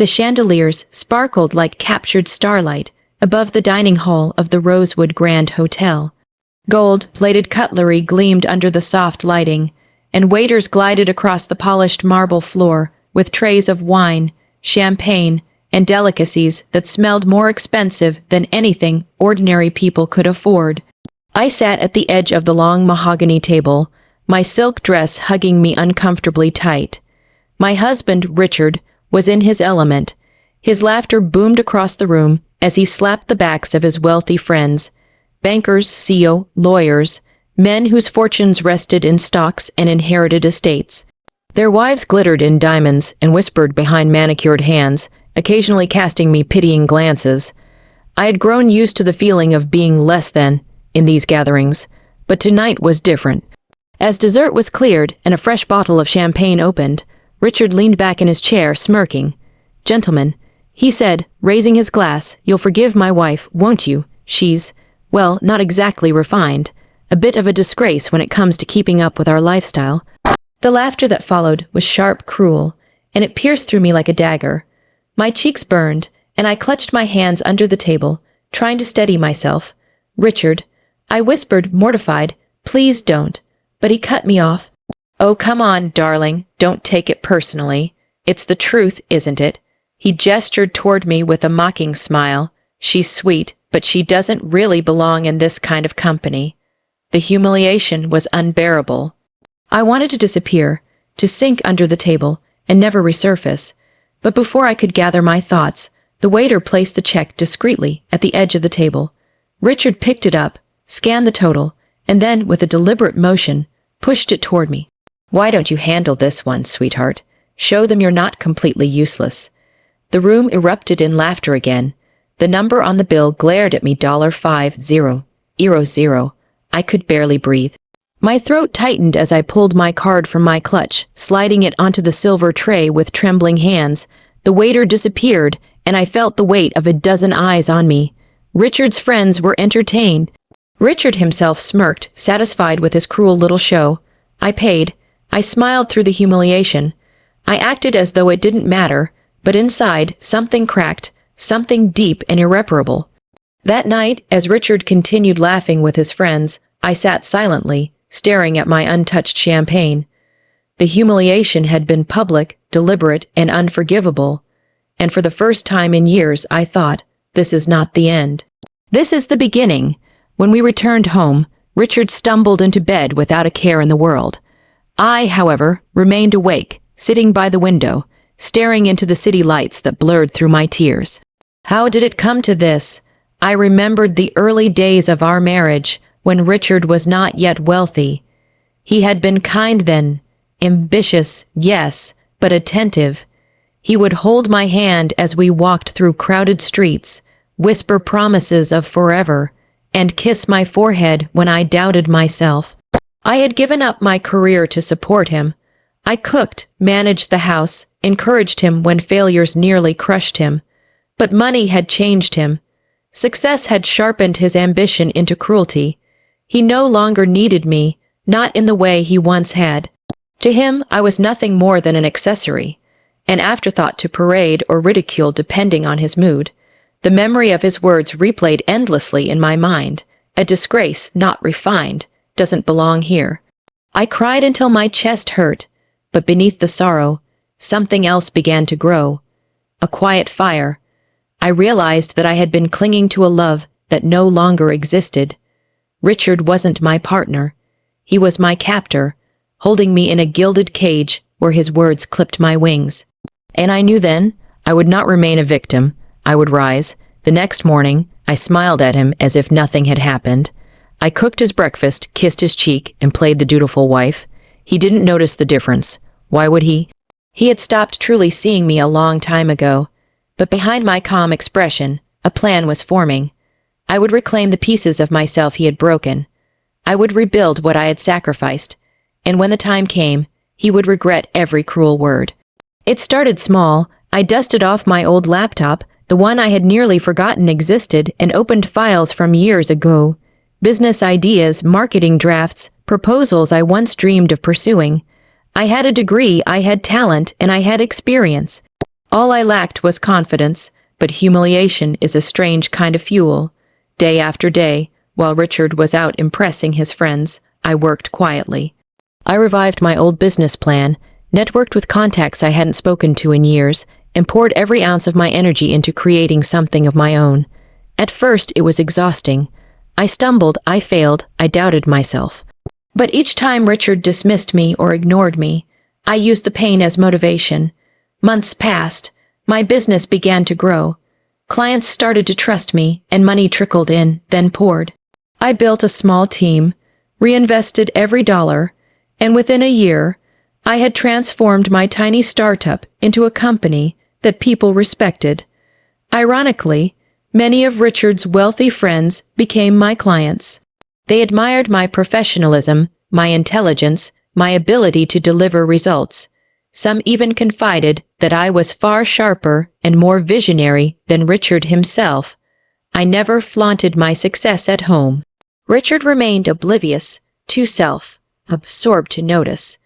The chandeliers sparkled like captured starlight above the dining hall of the Rosewood Grand Hotel. Gold-plated cutlery gleamed under the soft lighting, and waiters glided across the polished marble floor with trays of wine, champagne, and delicacies that smelled more expensive than anything ordinary people could afford. I sat at the edge of the long mahogany table, my silk dress hugging me uncomfortably tight. My husband, Richard, was in his element. His laughter boomed across the room as he slapped the backs of his wealthy friends, bankers, CEO, lawyers, men whose fortunes rested in stocks and inherited estates. Their wives glittered in diamonds and whispered behind manicured hands, occasionally casting me pitying glances. I had grown used to the feeling of being less than in these gatherings, but tonight was different. As dessert was cleared and a fresh bottle of champagne opened, Richard leaned back in his chair, smirking. "Gentlemen," he said, raising his glass, "you'll forgive my wife, won't you? She's, well, not exactly refined. A bit of a disgrace when it comes to keeping up with our lifestyle." The laughter that followed was sharp, cruel, and it pierced through me like a dagger. My cheeks burned, and I clutched my hands under the table, trying to steady myself. "Richard," I whispered, mortified, "please don't." But he cut me off. "Oh, come on, darling, don't take it personally. It's the truth, isn't it?" He gestured toward me with a mocking smile. "She's sweet, but she doesn't really belong in this kind of company." The humiliation was unbearable. I wanted to disappear, to sink under the table, and never resurface. But before I could gather my thoughts, the waiter placed the check discreetly at the edge of the table. Richard picked it up, scanned the total, and then, with a deliberate motion, pushed it toward me. "Why don't you handle this one, sweetheart? Show them you're not completely useless." The room erupted in laughter again. The number on the bill glared at me, $50, I could barely breathe. My throat tightened as I pulled my card from my clutch, sliding it onto the silver tray with trembling hands. The waiter disappeared, and I felt the weight of a dozen eyes on me. Richard's friends were entertained. Richard himself smirked, satisfied with his cruel little show. I paid. I smiled through the humiliation. I acted as though it didn't matter, but inside, something cracked, something deep and irreparable. That night, as Richard continued laughing with his friends, I sat silently, staring at my untouched champagne. The humiliation had been public, deliberate, and unforgivable, and for the first time in years I thought, this is not the end. This is the beginning. When we returned home, Richard stumbled into bed without a care in the world. I, however, remained awake, sitting by the window, staring into the city lights that blurred through my tears. How did it come to this? I remembered the early days of our marriage, when Richard was not yet wealthy. He had been kind then, ambitious, yes, but attentive. He would hold my hand as we walked through crowded streets, whisper promises of forever, and kiss my forehead when I doubted myself. I had given up my career to support him. I cooked, managed the house, encouraged him when failures nearly crushed him. But money had changed him. Success had sharpened his ambition into cruelty. He no longer needed me, not in the way he once had. To him, I was nothing more than an accessory, an afterthought to parade or ridicule depending on his mood. The memory of his words replayed endlessly in my mind. A disgrace, not refined, doesn't belong here. I cried until my chest hurt, but beneath the sorrow, something else began to grow. A quiet fire. I realized that I had been clinging to a love that no longer existed. Richard wasn't my partner. He was my captor, holding me in a gilded cage where his words clipped my wings. And I knew then I would not remain a victim. I would rise. The next morning, I smiled at him as if nothing had happened. I cooked his breakfast, kissed his cheek, and played the dutiful wife. He didn't notice the difference. Why would he? He had stopped truly seeing me a long time ago. But behind my calm expression, a plan was forming. I would reclaim the pieces of myself he had broken. I would rebuild what I had sacrificed. And when the time came, he would regret every cruel word. It started small. I dusted off my old laptop, the one I had nearly forgotten existed, and opened files from years ago. Business ideas, marketing drafts, proposals I once dreamed of pursuing. I had a degree, I had talent, and I had experience. All I lacked was confidence, but humiliation is a strange kind of fuel. Day after day, while Richard was out impressing his friends, I worked quietly. I revived my old business plan, networked with contacts I hadn't spoken to in years, and poured every ounce of my energy into creating something of my own. At first, it was exhausting. I stumbled, I failed, I doubted myself. But each time Richard dismissed me or ignored me, I used the pain as motivation. Months passed. My business began to grow. Clients started to trust me, and money trickled in, then poured. I built a small team, reinvested every dollar, and within a year, I had transformed my tiny startup into a company that people respected. Ironically, many of Richard's wealthy friends became my clients. They admired my professionalism, my intelligence, my ability to deliver results. Some even confided that I was far sharper and more visionary than Richard himself. I never flaunted my success at home. Richard remained oblivious, too self-absorbed to notice.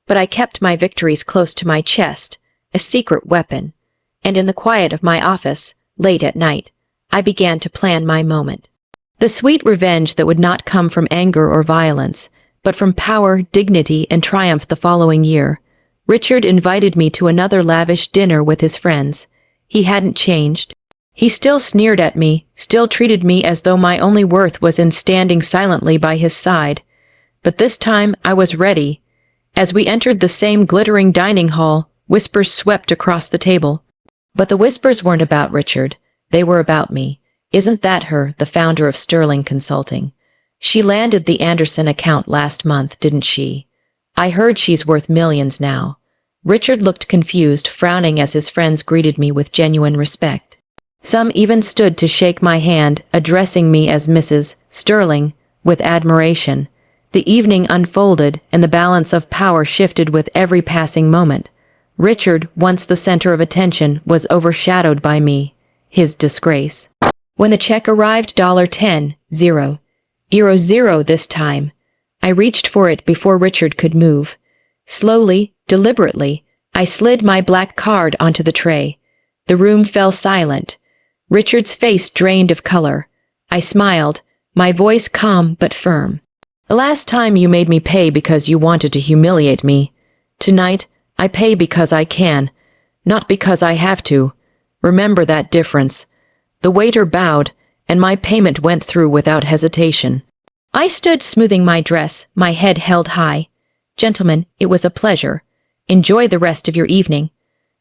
But I kept my victories close to my chest, a secret weapon. And in the quiet of my office, late at night, I began to plan my moment. The sweet revenge that would not come from anger or violence, but from power, dignity, and triumph the following year. Richard invited me to another lavish dinner with his friends. He hadn't changed. He still sneered at me, still treated me as though my only worth was in standing silently by his side. But this time I was ready. As we entered the same glittering dining hall, whispers swept across the table. But the whispers weren't about Richard. They were about me. Isn't that her, the founder of Sterling Consulting? She landed the Anderson account last month, didn't she? I heard she's worth millions now. Richard looked confused, frowning as his friends greeted me with genuine respect. Some even stood to shake my hand, addressing me as Mrs. Sterling, with admiration. The evening unfolded, and the balance of power shifted with every passing moment. Richard, once the center of attention, was overshadowed by me, his disgrace. When the check arrived, $10,000 this time. I reached for it before Richard could move. Slowly, deliberately, I slid my black card onto the tray. The room fell silent. Richard's face drained of color. I smiled, my voice calm but firm. The last time you made me pay because you wanted to humiliate me. Tonight, I pay because I can, not because I have to. Remember that difference. The waiter bowed, and my payment went through without hesitation. I stood smoothing my dress, my head held high. Gentlemen, it was a pleasure. Enjoy the rest of your evening.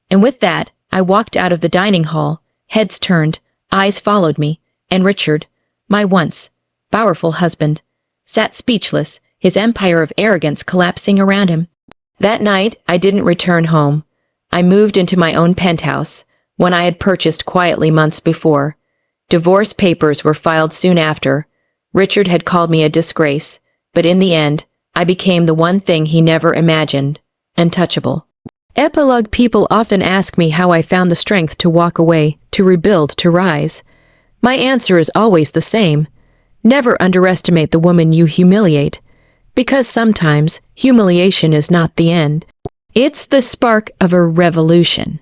And with that, I walked out of the dining hall, heads turned, eyes followed me, and Richard, my once powerful husband, sat speechless, his empire of arrogance collapsing around him. That night, I didn't return home. I moved into my own penthouse, one I had purchased quietly months before. Divorce papers were filed soon after. Richard had called me a disgrace, but in the end, I became the one thing he never imagined, untouchable. Epilogue. People often ask me how I found the strength to walk away, to rebuild, to rise. My answer is always the same. Never underestimate the woman you humiliate, because sometimes humiliation is not the end. It's the spark of a revolution.